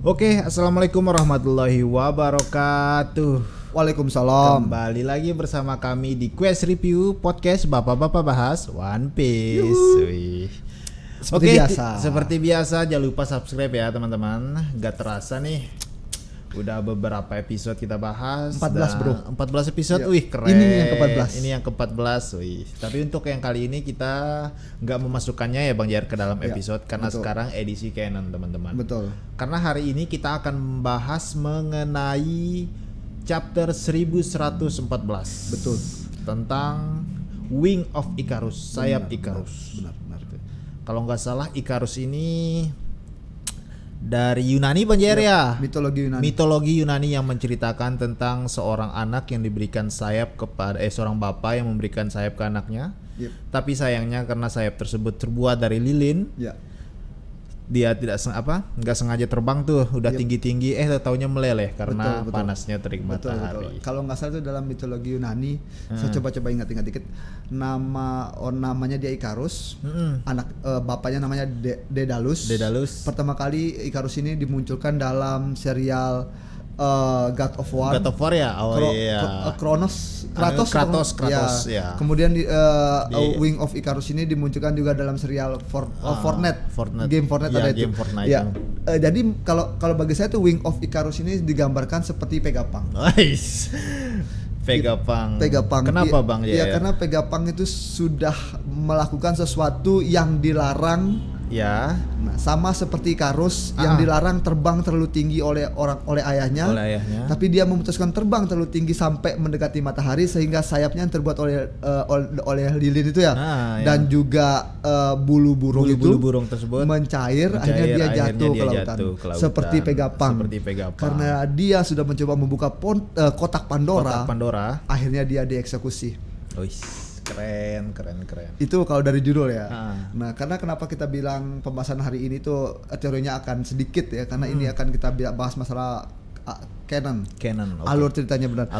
Oke, assalamualaikum warahmatullahi wabarakatuh. Waalaikumsalam. Kembali lagi bersama kami di Quest Review Podcast Bapak-bapak bahas One Piece. Wih. Seperti biasa jangan lupa subscribe ya teman-teman. Gak terasa nih udah beberapa episode kita bahas. 14 bro. 14 episode, Ya. wih keren. Ini yang ke-14, wih. Tapi untuk yang kali ini kita nggak memasukkannya ya Bang Jar ke dalam episode karena betul. sekarang edisi canon teman-teman. Betul. Karena hari ini kita akan membahas mengenai chapter 1114. Betul. Tentang Wing of Icarus, sayap Icarus. Benar. Kalau nggak salah Icarus ini dari Yunani Bang Jer ya. Mitologi Yunani yang menceritakan tentang seorang anak yang diberikan sayap kepada seorang bapak yang memberikan sayap ke anaknya. Tapi sayangnya karena sayap tersebut terbuat dari lilin. Dia nggak sengaja terbang tuh, udah tinggi-tinggi taunya meleleh karena betul. panasnya terik matahari. Betul. Kalau nggak salah itu dalam mitologi Yunani, saya coba ingat dikit. Namanya dia Icarus, anak bapaknya namanya Daedalus. Pertama kali Icarus ini dimunculkan dalam serial God of War. Ya. Kratos. Ya. Kemudian Wing of Icarus ini dimunculkan juga dalam serial Fortnite. Game Fortnite ada itu. Jadi kalau bagi saya tuh Wing of Icarus ini digambarkan seperti Vegapunk. Nice. Vegapunk. Kenapa Bang? Karena Vegapunk itu sudah melakukan sesuatu yang dilarang. Ya. Nah, sama seperti Icarus yang dilarang terbang terlalu tinggi oleh ayahnya. Tapi dia memutuskan terbang terlalu tinggi sampai mendekati matahari sehingga sayapnya yang terbuat oleh lilin itu dan juga bulu burung tersebut mencair akhirnya dia jatuh ke lautan. Seperti Vegapunk. Karena dia sudah mencoba membuka kotak Pandora. Akhirnya dia dieksekusi. Keren. Itu kalau dari judul ya. Nah, karena kenapa kita bilang pembahasan hari ini tuh teorinya akan sedikit ya, karena ini akan kita bahas masalah canon. Alur ceritanya benar.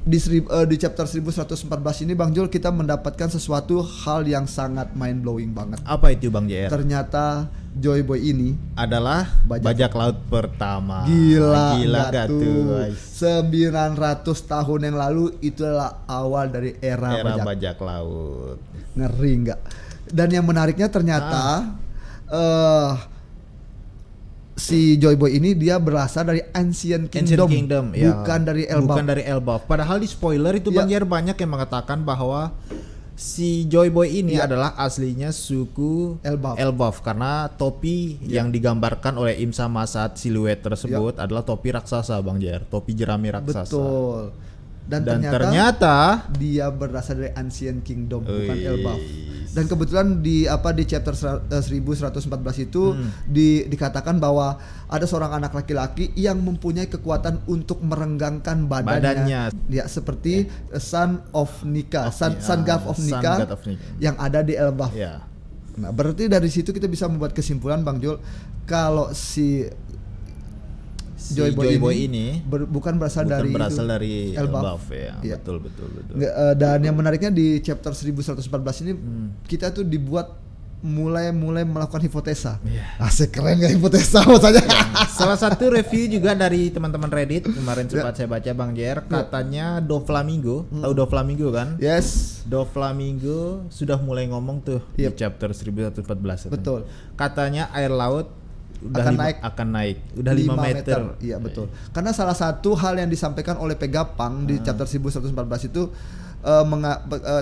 Di chapter 1114 ini Bang Jul kita mendapatkan sesuatu hal yang sangat mind blowing banget. Apa itu Bang JR? Ternyata Joy Boy ini adalah bajak laut pertama. Gila gak tuh. 900 tahun yang lalu itulah awal dari era bajak laut. Ngeri nggak? Dan yang menariknya ternyata si Joy Boy ini dia berasal dari Ancient Kingdom bukan dari Elbaf. Padahal di spoiler itu Bang Jer banyak yang mengatakan bahwa si Joy Boy ini adalah aslinya suku Elbaf karena topi yang digambarkan oleh Im Sama saat siluet tersebut adalah topi raksasa Bang Jer, topi jerami raksasa. Betul. Dan ternyata dia berasal dari Ancient Kingdom bukan Elbaf. Dan kebetulan di chapter 1114 itu dikatakan bahwa ada seorang anak laki-laki yang mempunyai kekuatan untuk merenggangkan badannya. Ya, seperti Son of Nika, Son God of Nika yang ada di Elbaf. Nah, berarti dari situ kita bisa membuat kesimpulan Bang Jul kalau si Joy Boy ini bukan berasal dari Elbaf. Betul. Dan yang menariknya di chapter 1114 ini kita tuh dibuat mulai melakukan hipotesa. Asik, keren gak hipotesa maksudnya. Salah satu review juga dari teman-teman Reddit kemarin sempat saya baca Bang Jer, katanya Doflamingo, tahu Doflamingo kan? Yes. Doflamingo sudah mulai ngomong tuh di chapter 1114. Betul. Katanya air laut akan naik udah 5 meter. Iya betul. Karena salah satu hal yang disampaikan oleh Vegapunk di chapter 1114 itu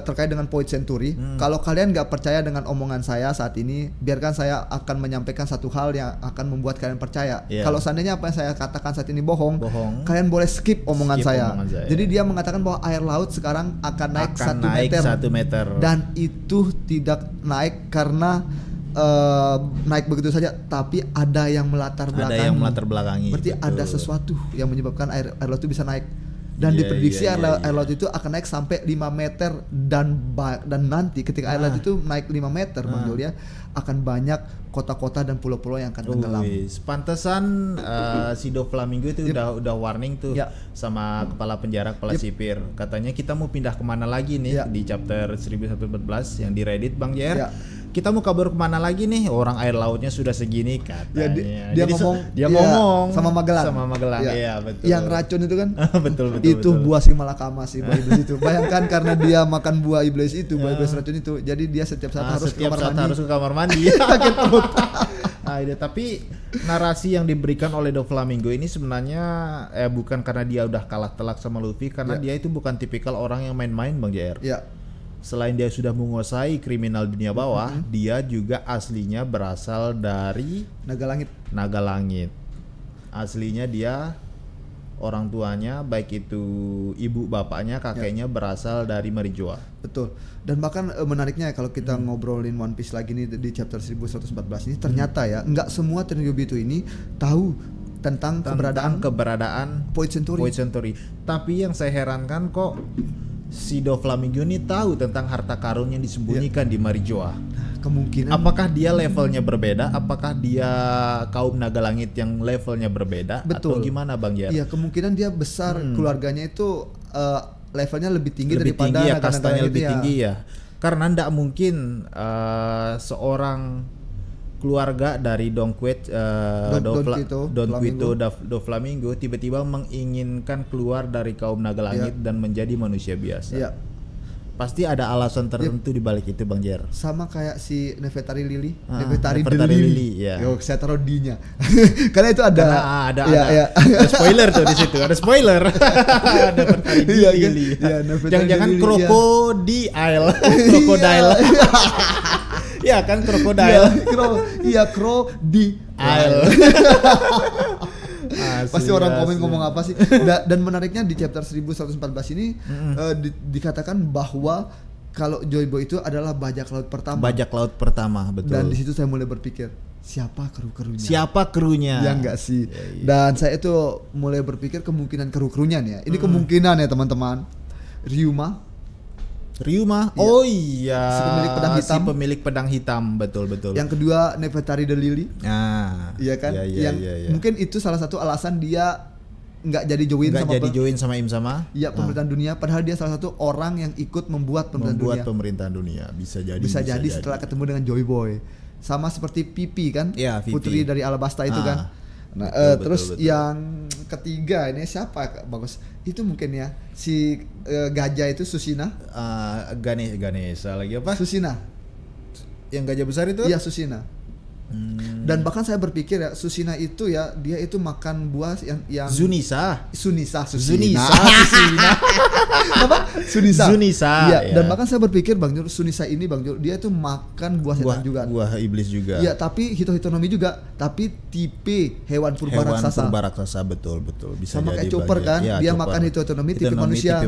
terkait dengan Point Century. Kalau kalian nggak percaya dengan omongan saya saat ini, biarkan saya akan menyampaikan satu hal yang akan membuat kalian percaya. Kalau seandainya apa yang saya katakan saat ini bohong, kalian boleh skip omongan saya. Jadi dia mengatakan bahwa air laut sekarang akan naik 1 meter. Dan itu tidak naik karena naik begitu saja, tapi ada yang melatar belakangi. Berarti ada sesuatu yang menyebabkan air laut itu bisa naik. Dan diprediksi air laut itu akan naik sampai 5 meter dan nanti ketika air laut itu naik 5 meter Bang Jul ya, akan banyak kota-kota dan pulau-pulau yang akan tenggelam. Pantesan si Doflamingo itu udah warning tuh sama kepala penjara, kepala sipir. Katanya kita mau pindah kemana lagi nih di chapter 1114 yang di Reddit Bang Jer. kita mau kabur kemana lagi nih? Orang air lautnya sudah segini katanya. Dia ngomong sama Magelang. Iya betul. Yang racun itu kan? betul. Itu buah si malakama sih, buah iblis itu. Bayangkan karena dia makan buah iblis itu, buah iblis racun itu. Jadi dia setiap saat harus ke kamar mandi. Sakit perut. Tapi narasi yang diberikan oleh Doflamingo ini sebenarnya bukan karena dia udah kalah telak sama Luffy, karena dia itu bukan tipikal orang yang main-main Bang JR. Iya. Selain dia sudah menguasai kriminal dunia bawah, dia juga aslinya berasal dari Naga Langit. Aslinya dia orang tuanya baik itu ibu bapaknya kakeknya berasal dari Marijoa. Betul. Dan bahkan menariknya kalau kita ngobrolin One Piece lagi nih di chapter 1114 ini ternyata ya nggak semua Tenryubito ini tahu tentang keberadaan Point Century. Tapi yang saya herankan kok si Doflamingo ini tahu tentang harta karun yang disembunyikan di Marijoa. Kemungkinan. Apakah dia levelnya berbeda? Apakah dia kaum naga langit yang levelnya berbeda? Betul. Atau gimana Bang Jar? Iya, kemungkinan dia besar keluarganya itu levelnya lebih tinggi daripada tinggi ya, kastanya lebih ya. tinggi ya. Karena ndak mungkin seorang keluarga dari Don Quito Doflamingo tiba-tiba menginginkan keluar dari kaum naga langit dan menjadi manusia biasa. Iya. Pasti ada alasan tertentu di balik itu Bang Jer. Sama kayak si Nefertari Lili. Nefertari Lili ya. Yo, saya taruh D-nya. Karena itu ada ada spoiler tuh di situ. Ada spoiler. Nefertari Lili. Jangan-jangan krokodil. Krokodil. Iya kan krokodil. Iya krokodil. Pasti orang komen ngomong apa sih. Dan menariknya di chapter 1114 ini dikatakan bahwa kalau Joy Boy itu adalah bajak laut pertama. Betul. Dan di situ saya mulai berpikir siapa kru-krunya? Ya enggak sih. Dan saya itu mulai berpikir kemungkinan kru-krunya nih ya. Ini kemungkinan ya teman-teman. Ryuma. Oh iya. Si pemilik pedang hitam, betul. Yang kedua Nefertari the Lily. Iya kan? Iya. Mungkin itu salah satu alasan dia nggak jadi join sama Im sama. Iya, pemerintahan dunia. Padahal dia salah satu orang yang ikut membuat pemerintahan dunia. Bisa jadi setelah ketemu dengan Joy Boy. Sama seperti Pipi kan? Ya, Putri dari Alabasta itu kan. Nah, betul. Yang ketiga ini siapa bagus? Itu mungkin ya si gajah itu Susina. Ganesha lagi apa? Susina. Yang gajah besar itu? Iya, Susina. Dan bahkan saya berpikir ya Susina itu ya dia itu makan buah yang Sunisa. Apa? Sunisa. Iya, ya. Dan bahkan saya berpikir Bang Jul, Sunisa ini Bang Jul, dia itu makan buah setan juga. Buah iblis juga. Iya, tapi hitonomi juga, tapi tipe hewan purba raksasa. Betul. Bisa sama jadi kayak Chopper kan, ya, dia Chopper. Makan hitonomi tipe manusia.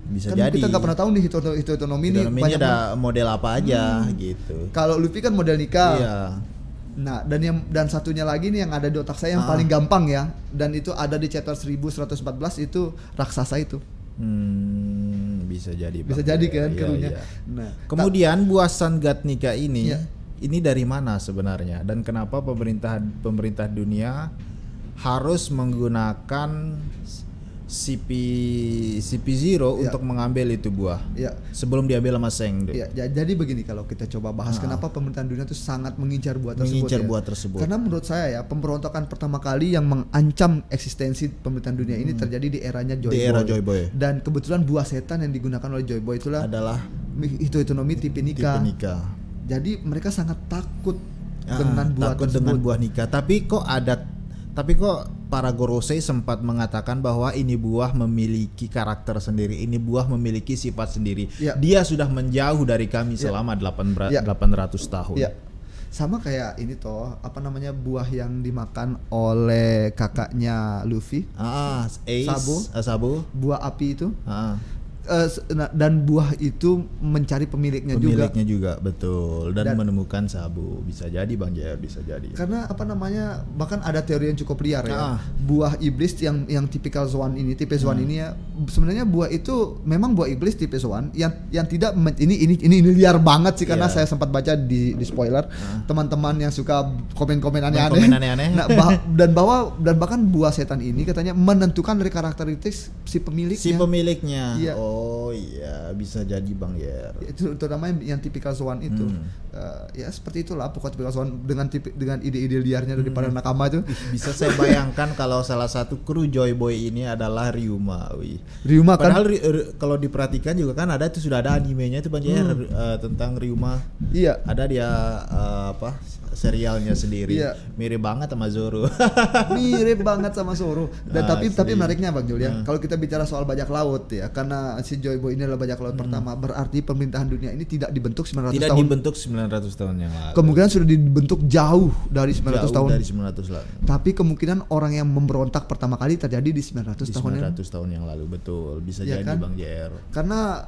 Bisa kan jadi. Kita nggak pernah tahu nih hitonomi ini banyak ada model apa aja gitu. Kalau Luffy kan model nikah. Iya. Nah, dan satunya lagi nih yang ada di otak saya yang paling gampang ya, dan itu ada di chapter 1114 itu raksasa itu. Bisa jadi kan krunya. Iya. Nah, kemudian buah Sangatnika ini dari mana sebenarnya dan kenapa pemerintah dunia harus menggunakan CP0 untuk mengambil itu buah sebelum diambil sama Seng. Jadi begini, kalau kita coba bahas kenapa pemerintahan dunia itu sangat mengincar buah tersebut. Karena menurut saya ya pemberontakan pertama kali yang mengancam eksistensi pemerintahan dunia ini terjadi di eranya Joy Boy. Dan kebetulan buah setan yang digunakan oleh Joy Boy itulah adalah hitonomi tipe Nika. Jadi mereka sangat takut dengan buah Nika. Tapi kok para Gorosei sempat mengatakan bahwa ini buah memiliki karakter sendiri, ini buah memiliki sifat sendiri. Dia sudah menjauh dari kami selama 800 tahun. Sama kayak ini toh, buah yang dimakan oleh kakaknya Luffy. Sabo. Buah api itu. Dan buah itu mencari pemiliknya juga betul dan menemukan Sabo. Bisa jadi Bang Jair, bisa jadi. Karena bahkan ada teori yang cukup liar ya. Buah iblis yang tipikal Zoan ini, tipe Zoan ini ya. Sebenarnya buah itu memang buah iblis tipe Zoan yang tidak ini liar banget sih karena saya sempat baca di spoiler. Teman-teman yang suka komen aneh-aneh. Nah, dan bahkan buah setan ini katanya menentukan dari karakteristik si pemiliknya. Iya. Oh iya, bisa jadi Bang Yer. Itu terutama yang tipikal Swan itu. Ya seperti itulah pokok tipikal Swan dengan ide-ide liarnya daripada nakama itu. Bisa saya bayangkan kalau salah satu kru Joy Boy ini adalah Ryuma. Ryuma kan. Padahal kalau diperhatikan juga kan ada itu sudah ada animenya itu Bang Yer tentang Ryuma. Iya. Ada dia serialnya sendiri. Iya. Mirip banget sama Zoro. Mirip banget sama Zoro. Dan tapi menariknya Bang Jul ya. Kalau kita bicara soal bajak laut ya, karena si Joy Boy ini adalah bajak laut pertama, berarti pemerintahan dunia ini tidak dibentuk 900 tahun. Tidak dibentuk 900 tahun yang lalu. Kemungkinan sudah dibentuk jauh dari 900 tahun. Dari 900 lalu. Tapi kemungkinan orang yang memberontak pertama kali terjadi di 900 tahun yang lalu, betul. Bisa ya jadi kan? Bang JR. Karena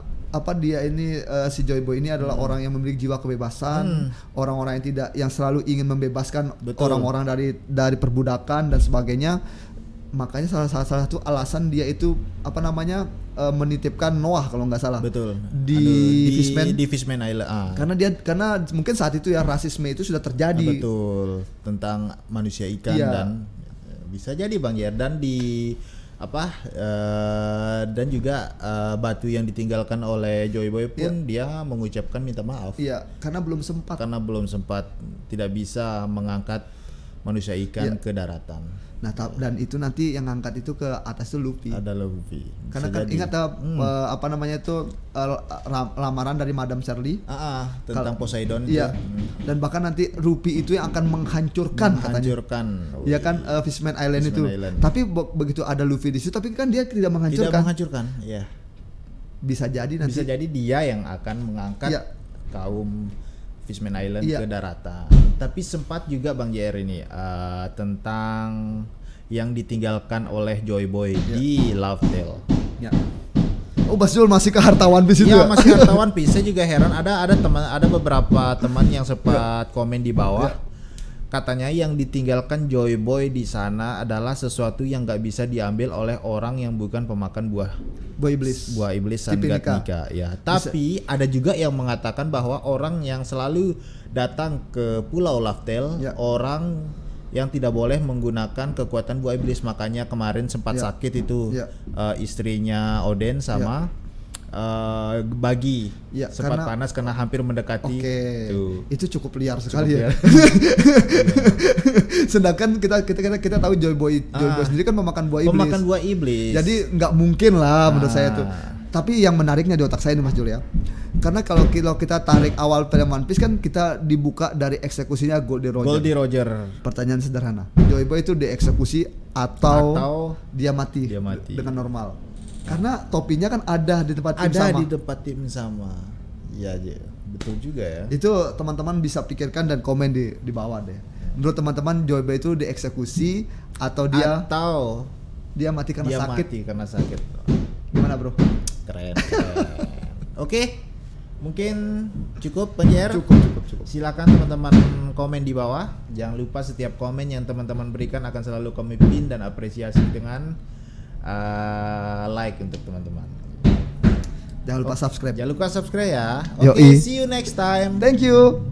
dia ini si Joy Boy ini adalah orang yang memiliki jiwa kebebasan, orang-orang yang selalu ingin membebaskan orang-orang dari perbudakan dan sebagainya. Makanya salah satu alasan dia itu menitipkan Noah kalau nggak salah. Betul. Di Fishman Island. Karena mungkin saat itu ya rasisme itu sudah terjadi. Betul. Tentang manusia ikan dan bisa jadi Bang ya, dan dan juga batu yang ditinggalkan oleh Joy Boy pun dia mengucapkan minta maaf. Iya, karena belum sempat tidak bisa mengangkat manusia ikan ke daratan. Nah, dan itu nanti yang ngangkat itu ke atas itu Luffy. Ada Luffy. Karena kan ingat lamaran dari Madame Shirley tentang Poseidon. Iya. Dan bahkan nanti Luffy itu yang akan menghancurkan katanya. Iya kan Fishman Island itu. Tapi begitu ada Luffy di situ, tapi kan dia tidak menghancurkan. Iya. Bisa jadi nanti. Bisa jadi dia yang akan mengangkat kaum Fishman Island ke daratan. Tapi sempat juga Bang JR ini tentang yang ditinggalkan oleh Joy Boy di Love Tale. Ya. Oh, Mas Jul masih ke hartawan Piece itu ya? Masih hartawan Piece. Saya juga heran, ada beberapa teman yang sempat komen di bawah. Katanya yang ditinggalkan Joy Boy di sana adalah sesuatu yang nggak bisa diambil oleh orang yang bukan pemakan buah iblis Sangatnika ya. Tapi ada juga yang mengatakan bahwa orang yang selalu datang ke Pulau Love Tale, orang yang tidak boleh menggunakan kekuatan buah iblis. Makanya kemarin sempat sakit itu istrinya Oden sama Bagi sempat panas karena hampir mendekati. Itu cukup liar sekali ya. Sedangkan kita tahu Joy Boy sendiri kan memakan buah iblis. Jadi nggak mungkin lah menurut saya tuh. Tapi yang menariknya di otak saya nih Mas Jul ya. Karena kalau kita tarik awal film One Piece kan kita dibuka dari eksekusinya Goldie Roger. Pertanyaan sederhana. Joy Boy itu dieksekusi atau dia mati dengan normal? Karena topinya kan ada di tempat tim sama. Iya, betul juga ya. Itu teman-teman bisa pikirkan dan komen di bawah deh. Menurut teman-teman Joy Boy itu dieksekusi atau dia mati karena sakit? Gimana bro? Keren. Oke, mungkin cukup penyiar. Cukup. Silakan teman-teman komen di bawah. Jangan lupa setiap komen yang teman-teman berikan akan selalu kami pin dan apresiasi dengan like untuk teman-teman. Jangan lupa subscribe. Jangan lupa subscribe ya. Oke, see you next time. Thank you.